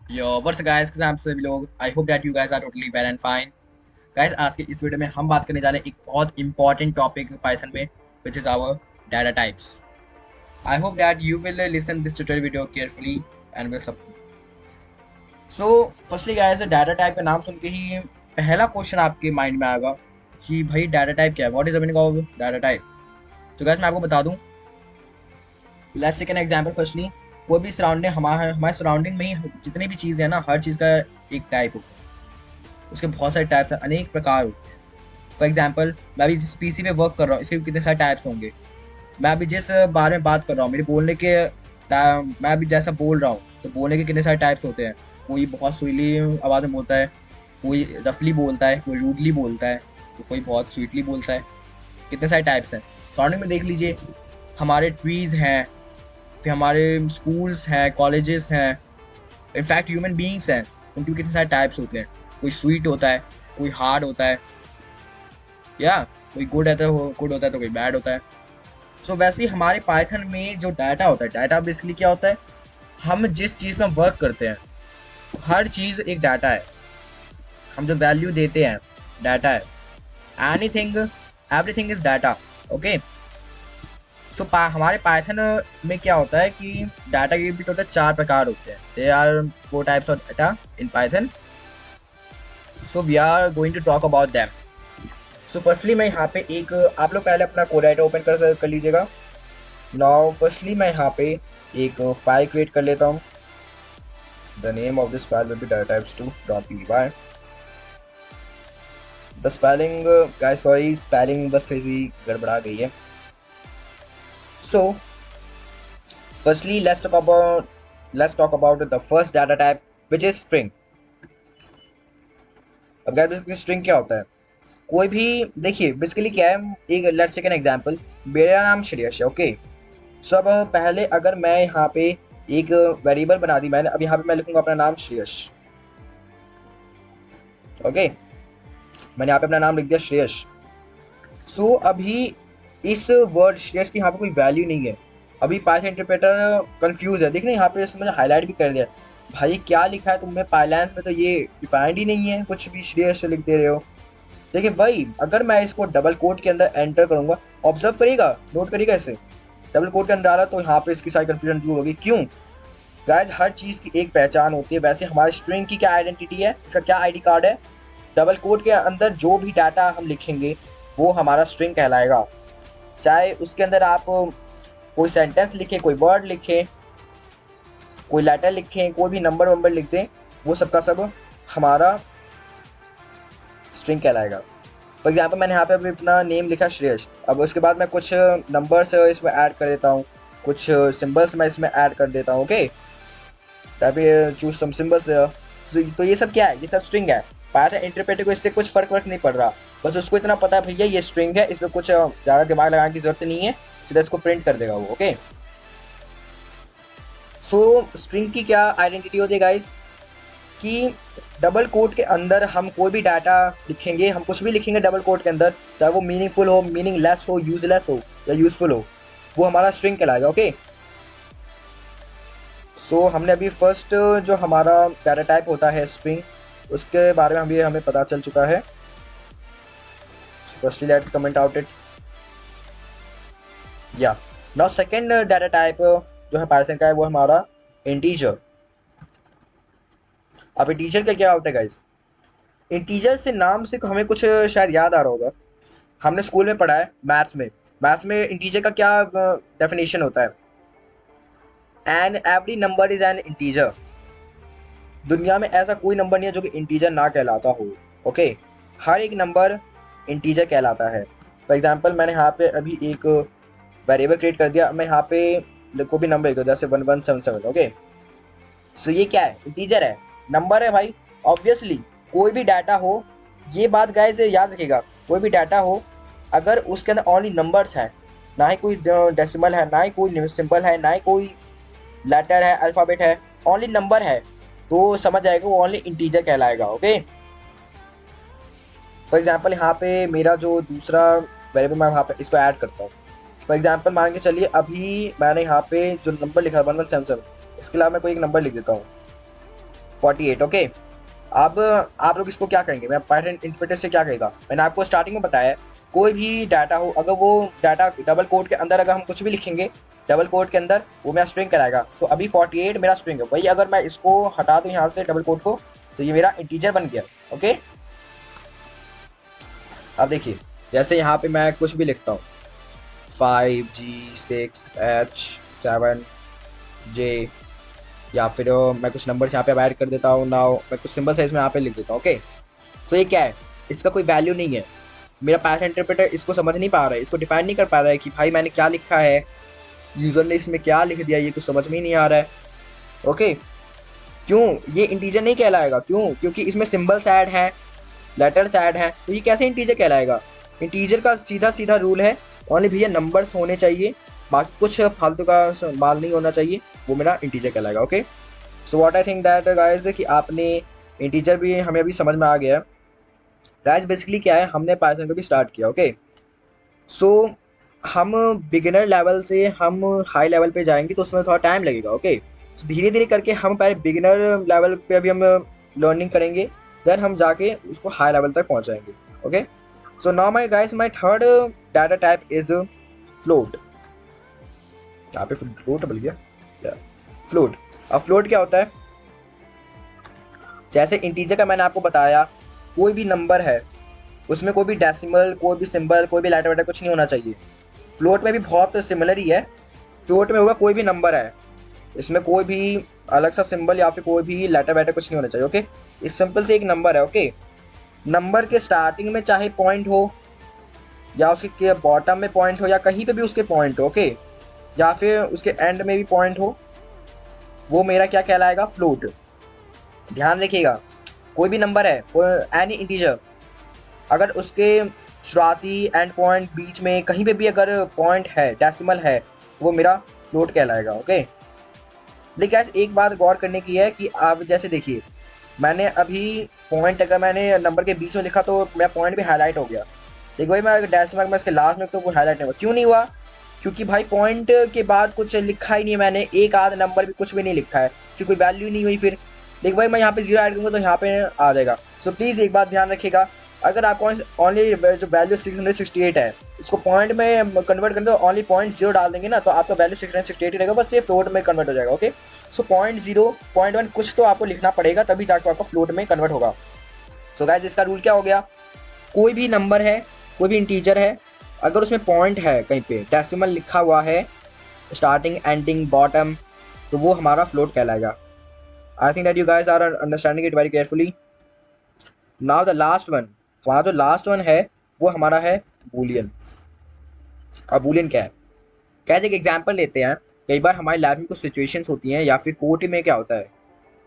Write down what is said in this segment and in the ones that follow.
Yo, what's up guys? कैसे हैं आप सभी लोग? I hope that you guys are totally well and fine. Guys, आज के इस वीडियो में हम बात करने जा रहे हैं एक बहुत इंपॉर्टेंट टॉपिक पाइथन में, which is our data types. I hope that you will listen this tutorial video carefully and will support. So, firstly guys, data type का नाम सुन के ही पहला क्वेश्चन आपके माइंड में आएगा कि भाई डाटा टाइप क्या है? What is the meaning of data type? तो guys मैं आपको बता दूं. Let's take an example firstly. कोई भी सराउंडिंग हमारे सराउंडिंग में ही जितनी भी चीज़ है ना, हर चीज़ का एक टाइप होता है. उसके बहुत सारे टाइप्स हैं, अनेक प्रकार होते हैं. फॉर एग्जांपल, मैं अभी जिस पीसी पे वर्क कर रहा हूँ इसके भी कितने सारे टाइप्स होंगे. मैं अभी जिस बारे में बात कर रहा हूँ, मेरे बोलने के मैं अभी जैसा बोल रहा हूँ तो बोलने के कितने सारे टाइप्स होते हैं. कोई बहुत सुरीली आवाज़ में बोलता है, कोई रफली बोलता है, कोई रूडली बोलता है, तो कोई बहुत स्वीटली बोलता है. कितने सारे टाइप्स हैं. सराउंडिंग में देख लीजिए, हमारे ट्रीज़ हैं, फिर हमारे स्कूल्स हैं, कॉलेजेस हैं, इनफैक्ट ह्यूमन बीइंग्स हैं, उनके भी कितने सारे टाइप्स होते हैं. कोई स्वीट होता है, कोई हार्ड होता है, या कोई गुड होता है तो कोई बैड होता है. सो वैसे ही हमारे पाइथन में जो डाटा होता है, डाटा बेसिकली क्या होता है, हम जिस चीज़ में वर्क करते हैं हर चीज़ एक डाटा है. हम जो वैल्यू देते हैं डाटा है. Anything, everything is data. Okay. So हमारे पाइथन में क्या होता है कि डाटा के भी टोटल 4 प्रकार होते हैं. They are 4 types of data in Python. So we are going to talk about them. So firstly मैं यहाँ पे एक, आप लोग पहले अपना कोड राइटर ओपन कर लीजिएगा. नाउ फर्स्टली मैं यहाँ पे एक फाइल क्रिएट कर लेता हूँ. The name of this file will be datatypes2.py. The spelling guys, sorry spelling बस ऐसी गड़बड़ा गई है. So, firstly, let's talk about the first data type, which is string. अब गाइस बेसिकली स्ट्रिंग क्या होता है? कोई भी, देखिए बेसिकली क्या है, एक लेट्स टेक एन एग्जांपल. मेरा नाम श्रेयस है. ओके. सो अब पहले अगर मैं यहाँ पे एक वेरिएबल बना दी मैंने, अब यहाँ पे मैं लिखूंगा अपना नाम श्रेयस. ओके. मैंने यहाँ पे अपना नाम लिख दिया श्रेयस. सो अभी इस वर्ड श्रेयस की यहाँ पे कोई वैल्यू नहीं है. अभी पाइथन इंटरप्रेटर कंफ्यूज है. देखने यहाँ पे इसमें हाईलाइट भी कर दिया, भाई क्या लिखा है तुमने पाइलैंस में, तो ये डिफाइंड ही नहीं है, कुछ भी श्रेयस लिख दे रहे हो. देखिए वही, अगर मैं इसको डबल कोट के अंदर एंटर करूंगा, ऑब्जर्व करिएगा, नोट करिएगा इसे, डबल कोट के अंदर डाला तो यहाँ पे इसकी सारी कंफ्यूजन दूर होगी. क्यों गाइस? हर चीज़ की एक पहचान होती है. वैसे हमारे स्ट्रिंग की क्या आइडेंटिटी है, इसका क्या आईडी कार्ड है? डबल कोट के अंदर जो भी डाटा हम लिखेंगे वो हमारा स्ट्रिंग कहलाएगा. चाहे उसके अंदर आप कोई सेंटेंस लिखें, कोई वर्ड लिखें, कोई लेटर लिखें, कोई भी नंबर वंबर लिख दें, वो सबका सब हमारा स्ट्रिंग कहलाएगा. फॉर एग्जांपल मैंने यहाँ पे अभी अपना नेम लिखा श्रेयस. अब उसके बाद मैं कुछ नंबर्स इसमें ऐड कर देता हूँ, कुछ सिंबल्स मैं इसमें ऐड कर देता हूँ. ओके. तभी चूज सम सिंबल्स. तो ये सब क्या है? ये सब स्ट्रिंग है. पाइथन इंटरप्रेटर को इससे कुछ फर्क नहीं पड़ रहा. बस उसको इतना पता है भैया ये स्ट्रिंग है, इसमें कुछ ज़्यादा दिमाग लगाने की जरूरत नहीं है, सीधा इसको प्रिंट कर देगा वो. ओके. सो स्ट्रिंग की क्या आइडेंटिटी होती है गाइस, कि डबल कोट के अंदर हम कोई भी डाटा लिखेंगे, हम कुछ भी लिखेंगे डबल कोट के अंदर, चाहे वो मीनिंगफुल हो, मीनिंगलेस हो, यूजलेस हो या यूजफुल हो, वो हमारा स्ट्रिंग कहलाएगा. ओके. सो हमने अभी फर्स्ट जो हमारा डाटा टाइप होता है स्ट्रिंग, उसके बारे में हमें पता चल चुका है. Firstly, let's comment out it. Yeah. Now second data type जो है पाइथन का है, वो हमारा इंटीजर. अब इंटीजर का क्या होता है गाइस? इंटीजर से नाम से हमें कुछ शायद याद आ रहा होगा, हमने स्कूल में पढ़ा है मैथ्स में. मैथ्स में इंटीजर का क्या डेफिनेशन होता है? An every number is an integer. दुनिया में ऐसा कोई नंबर नहीं है जो कि इंटीजर ना कहलाता हो. ओके. हर एक नंबर इंटीजर कहलाता है. फॉर एग्जांपल मैंने यहाँ पे अभी एक वेरिएबल क्रिएट कर दिया. मैं यहाँ पे को भी नंबर जैसे 1177. ओके. सो ये क्या है? इंटीजर है, नंबर है भाई. ऑब्वियसली कोई भी डाटा हो, ये बात गाइस याद रखिएगा, कोई भी डाटा हो अगर उसके अंदर ओनली नंबर्स है, ना ही कोई डेसिमल है, ना ही कोई सिंबल है, ना ही कोई लेटर है, अल्फ़ाबेट है, ओनली नंबर है, तो समझ जाएगा वो ओनली इंटीजर कहलाएगा. ओके. फॉर एग्जांपल यहाँ पे मेरा जो दूसरा वेरिएबल, मैं यहाँ पे इसको ऐड करता हूँ. फॉर एग्जांपल मान के चलिए अभी मैंने यहाँ पे जो नंबर लिखा है 1177, इसके अलावा मैं कोई एक नंबर लिख देता हूँ. 48। ओके, अब आप लोग इसको क्या करेंगे, मैं पाइथन इंटरप्रेटर से क्या कहेगा, मैंने आपको स्टार्टिंग में बताया कोई भी डाटा हो, अगर वो डाटा डबल कोड के अंदर अगर हम कुछ भी लिखेंगे डबल कोड के अंदर, वो मेरा स्ट्रिंग कहलाएगा। सो अभी 48 मेरा स्ट्रिंग है, वही अगर मैं इसको हटा दूं यहाँ से डबल कोड को, तो ये मेरा इंटीजर बन गया। ओके, अब देखिए जैसे यहाँ पे मैं कुछ भी लिखता हूँ 5G6H7J, या फिर मैं कुछ नंबर्स यहाँ पे ऐड कर देता हूँ, नाउ मैं कुछ सिंबल साइज में यहाँ पे लिख देता हूँ। ओके, तो ये क्या है, इसका कोई वैल्यू नहीं है, मेरा पाइथन इंटरप्रेटर इसको समझ नहीं पा रहा है, इसको डिफाइन नहीं कर पा रहा है कि भाई मैंने क्या लिखा है, यूजर ने इसमें क्या लिख दिया, ये कुछ समझ में ही नहीं आ रहा है। ओके, क्यों ये इंटीजर नहीं कहलाएगा, क्यों, क्योंकि इसमें सिंबल्स ऐड है, लेटर्स ऐड है, तो ये कैसे इंटीजर कहलाएगा। इंटीजर का सीधा सीधा रूल है, ओनली भैया नंबर्स होने चाहिए, बाकी कुछ फालतू का माल नहीं होना चाहिए, वो मेरा इंटीजर कहलाएगा। Okay, so what I think that guys कि आपने इंटीजर भी हमें अभी समझ में आ गया। गाइस बेसिकली क्या है, हमने पाइथन को भी स्टार्ट किया। ओके, सो हम बिगिनर लेवल से हम हाई लेवल पे जाएंगे तो उसमें थोड़ा टाइम लगेगा। ओके, सो धीरे धीरे करके हम पहले बिगिनर लेवल पे अभी हम लर्निंग करेंगे, देन हम जाके उसको हाई लेवल तक पहुंचाएंगे। Okay, so now my guys my third data type is float. यहाँ पे फ्लोट बोल गया, फ्लोट। अब फ्लोट क्या होता है, जैसे इंटीजर का मैंने आपको बताया, कोई भी नंबर है उसमें कोई भी डेसिमल, कोई भी सिंबल, कोई भी लेटर वेटर कुछ नहीं होना चाहिए। फ्लोट में भी बहुत सिमिलर ही है, फ्लोट में होगा कोई भी नंबर है, इसमें कोई भी अलग सा सिंबल या फिर कोई भी लेटर वेटर कुछ नहीं होना चाहिए। ओके, इस सिंपल से एक नंबर है। ओके, नंबर के स्टार्टिंग में चाहे पॉइंट हो या फिर बॉटम में पॉइंट हो या कहीं पे भी उसके पॉइंट हो, ओके, या फिर उसके एंड में भी पॉइंट हो, वो मेरा क्या कहलाएगा, फ्लोट। ध्यान रखिएगा, कोई भी नंबर है, कोई एनी इंटीजर, अगर उसके शुरुआती एंड पॉइंट बीच में कहीं पे भी अगर पॉइंट है, डेसिमल है, वो मेरा फ्लोट कहलाएगा। ओके, लेकिन गाइस एक बात गौर करने की है कि आप जैसे देखिए, मैंने अभी पॉइंट अगर मैंने नंबर के बीच में लिखा तो मेरा पॉइंट भी हाईलाइट हो गया, लेकिन भाई मैं अगर डेसिमल में इसके लास्ट में तो वो हाईलाइट नहीं हुआ। क्यों नहीं हुआ, क्योंकि भाई पॉइंट के बाद कुछ लिखा ही नहीं, मैंने एक आध नंबर भी कुछ भी नहीं लिखा है, इसकी कोई वैल्यू नहीं हुई। फिर देखिए भाई मैं यहाँ पे 0 ऐड करूँगा तो यहाँ पे आ जाएगा। सो प्लीज़ एक बात ध्यान रखिएगा, अगर आपको ओनली जो वैल्यू 668 है इसको पॉइंट में कन्वर्ट करते हो, ओनली 0.0 डाल देंगे ना, तो आपका वैल्यू 668 रहेगा, बस ये फ्लोट में कन्वर्ट हो जाएगा। ओके, सो 0.0 0.1 कुछ तो आपको लिखना पड़ेगा, तभी जाकर आपका फ्लोट में कन्वर्ट होगा। सो गाइस इसका रूल क्या हो गया, कोई भी नंबर है, कोई भी इंटीजर है, अगर उसमें पॉइंट है, कहीं पे डेसिमल लिखा हुआ है, स्टार्टिंग एंडिंग बॉटम, तो वो हमारा फ्लोट कहलाएगा। I think that you guys are understanding it very carefully. Now the last one, वहाँ जो लास्ट वन है वो हमारा है बूलियन। अब बूलियन क्या है, कैसे एक एग्जाम्पल लेते हैं। कई बार हमारी लाइफ में कुछ सिचुएशंस होती हैं, या फिर कोर्ट में क्या होता है,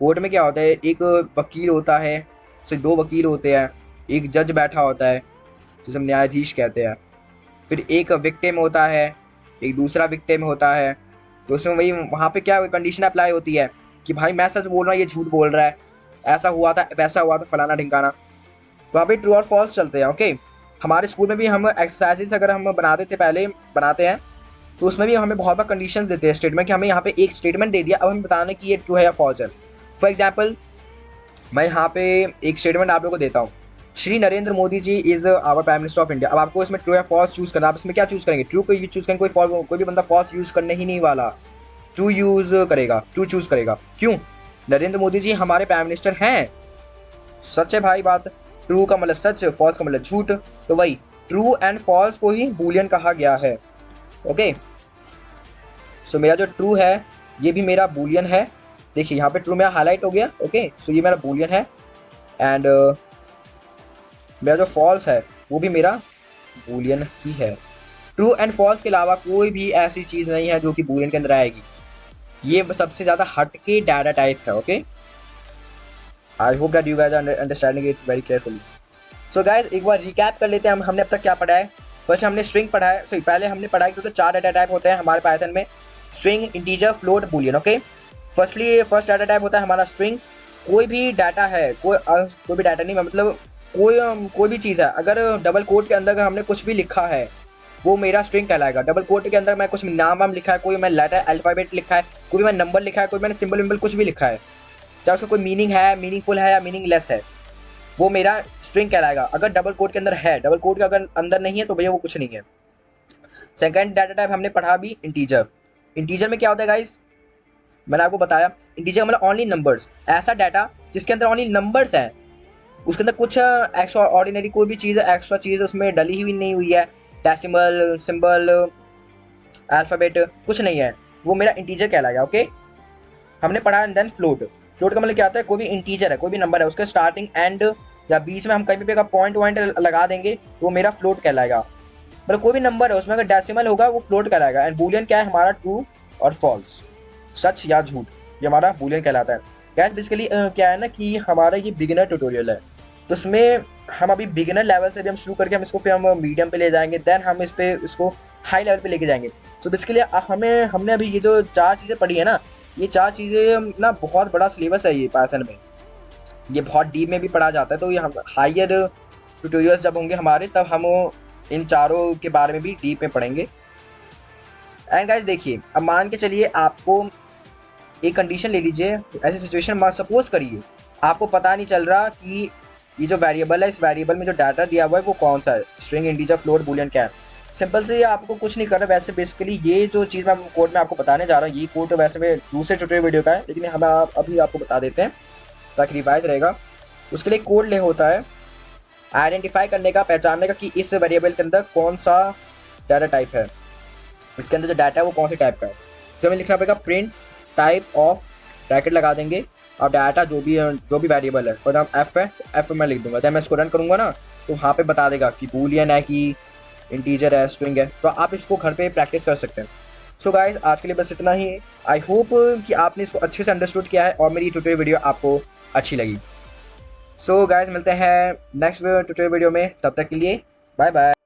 कोर्ट में क्या होता है, एक वकील होता है, सिर्फ 2 वकील होते हैं, एक जज बैठा होता है जिसे हम न्यायाधीश कहते हैं, फिर एक विक्टिम होता है, एक दूसरा विक्टिम होता है। तो उसमें वही वहाँ पे क्या कंडीशन अप्लाई होती है कि भाई मैं सच बोल रहा हूँ, ये झूठ बोल रहा है, ऐसा हुआ था, वैसा हुआ था, फलाना ढिंकाना। तो वहाँ पे ट्रू और फॉल्स चलते हैं। ओके, हमारे स्कूल में भी हम एक्सरसाइजेस अगर हम बनाते थे, पहले बनाते हैं, तो उसमें भी हमें बहुत बार कंडीशंस देते हैं स्टेटमेंट, कि हमें यहाँ पे एक स्टेटमेंट दे दिया, अब हमें बताना कि ये ट्रू है या फॉल्स है। फॉर एग्जाम्पल मैं यहाँ पे एक स्टेटमेंट आप लोगों को देता हूँ, Shri Narendra Modi ji is our prime minister of India. अब आपको इसमें ट्रू या फॉल्स चूज करना, आप इसमें क्या चूज करेंगे, ट्रू को चूज करेंगे, कोई भी बंदा फॉल्स यूज करने ही नहीं वाला, ट्रू यूज करेगा, ट्रू चूज करेगा। क्यों, नरेंद्र मोदी जी हमारे प्राइम मिनिस्टर हैं, सच है भाई बात, ट्रू का मतलब सच, फॉल्स का मतलब झूठ, तो वही ट्रू एंड फॉल्स को ही बूलियन कहा गया है। ओके, सो मेरा जो ट्रू है ये भी मेरा बूलियन है, देखिए यहाँ पे ट्रू मेरा हाईलाइट हो गया। ओके, सो ये मेरा बूलियन है, एंड मेरा जो फॉल्स है वो भी मेरा बूलियन ही है। ट्रू एंड फॉल्स के अलावा कोई भी ऐसी चीज़ नहीं है जो कि बूलियन के अंदर आएगी, ये सबसे ज़्यादा हट के डाटा टाइप है। Okay, I hope that you guys are understanding it very carefully. So guys एक बार रिकैप कर लेते हैं, हमने अब तक क्या पढ़ा है। फर्स्ट हमने स्ट्रिंग पढ़ा है, सो पहले हमने पढ़ा है कि तो 4 डाटा टाइप होते हैं हमारे पाइथन में, string, integer, float, Boolean. Okay, first data type होता है हमारा स्ट्रिंग। कोई भी डाटा है, कोई भी डाटा नहीं, मतलब कोई भी चीज़ है, अगर डबल कोट के अंदर अगर हमने कुछ भी लिखा है वो मेरा स्ट्रिंग कहलाएगा। डबल कोट के अंदर मैं कुछ नाम लिखा है, कोई मैं लेटर अल्फाबेट लिखा है, कोई मैं नंबर लिखा है, कोई मैंने सिंबल विंबल कुछ भी लिखा है, चाहे उसका कोई मीनिंग है, मीनिंगफुल है या मीनिंगलेस है, वो मेरा स्ट्रिंग कहलाएगा। अगर डबल कोट के अंदर है, डबल कोट के अगर अंदर नहीं है तो भैया वो कुछ नहीं है। सेकंड डाटा टाइप हमने पढ़ा भी इंटीजर। इंटीजर में क्या होता है गाइस, मैंने आपको बताया इंटीजर मतलब ओनली नंबर्स, ऐसा डाटा जिसके अंदर ओनली नंबर्स है, उसके अंदर कुछ एक्स्ट्रा ऑर्डिनरी कोई भी चीज़ एक्स्ट्रा चीज़ उसमें डली हुई नहीं हुई है, डेसिमल सिंबल अल्फ़ाबेट कुछ नहीं है, वो मेरा इंटीजर कहलाएगा। ओके, हमने पढ़ा। Then float. फ्लोट का मतलब क्या होता है, कोई भी इंटीजर है, कोई भी नंबर है, उसके स्टार्टिंग एंड या बीच में हम कहीं भी पॉइंट वॉइंट लगा देंगे तो वो मेरा फ्लोट कहलाएगा। मतलब कोई भी नंबर है उसमें अगर डेसिमल होगा वो फ्लोट कहलाएगा। एंड बूलियन क्या है हमारा, ट्रू और फॉल्स, सच या झूठ, ये हमारा बूलियन कहलाता है। गैस बेसिकली क्या है ना कि हमारा ये बिगिनर ट्यूटोरियल है, तो इसमें हम अभी बिगिनर लेवल से भी हम शुरू करके हम इसको फिर हम मीडियम पे ले जाएंगे, देन हम इस पे इसको हाई लेवल पे लेके जाएंगे। तो बेसिकली हमने अभी ये जो 4 चीज़ें पढ़ी है ना, ये 4 चीज़ें ना बहुत बड़ा सिलेबस है ये पाइथन में, ये बहुत डीप में भी पढ़ा जाता है। तो ये हम हायर ट्यूटोरियल्स जब होंगे हमारे तब हम इन चारों के बारे में भी डीप में पढ़ेंगे। एंड गाइस देखिए, अब मान के चलिए आपको एक कंडीशन ले लीजिए, ऐसी सिचुएशन सपोज करिए आपको पता नहीं चल रहा कि ये जो वेरिएबल है, इस वेरिएबल में जो डाटा दिया हुआ है वो कौन सा है, स्ट्रिंग, इंटीजर, फ्लोट, बूलियन क्या है। सिंपल से ये आपको कुछ नहीं करना। वैसे बेसिकली ये जो चीज़ मैं कोड में आपको बताने जा रहा हूँ, ये कोड तो वैसे में दूसरे ट्यूटोरियल वीडियो का है, लेकिन हम अभी आपको बता देते हैं ताकि रिवाइज रहेगा। उसके लिए कोड ले होता है आइडेंटिफाई करने का, पहचानने का कि इस वेरिएबल के अंदर कौन सा डाटा टाइप है, इसके अंदर जो डाटा है वो कौन से टाइप का है। तो हमें लिखना पड़ेगा प्रिंट टाइप ऑफ, ब्रैकेट लगा देंगे, और डाटा जो भी वेरिएबल है, फॉर एग्जाम्पल एफ है, एफ में लिख दूंगा। जब मैं इसको रन करूंगा ना तो वहाँ पे बता देगा कि बूलियन है कि इंटीजर है, स्ट्रिंग है। तो आप इसको घर पे प्रैक्टिस कर सकते हैं। सो गाइस आज के लिए बस इतना ही। आई होप कि आपने इसको अच्छे से अंडरस्टूड किया है और मेरी ट्यूटोरियल वीडियो आपको अच्छी लगी। सो गाइस मिलते हैं नेक्स्ट ट्यूटोरियल वीडियो में, तब तक के लिए बाय बाय।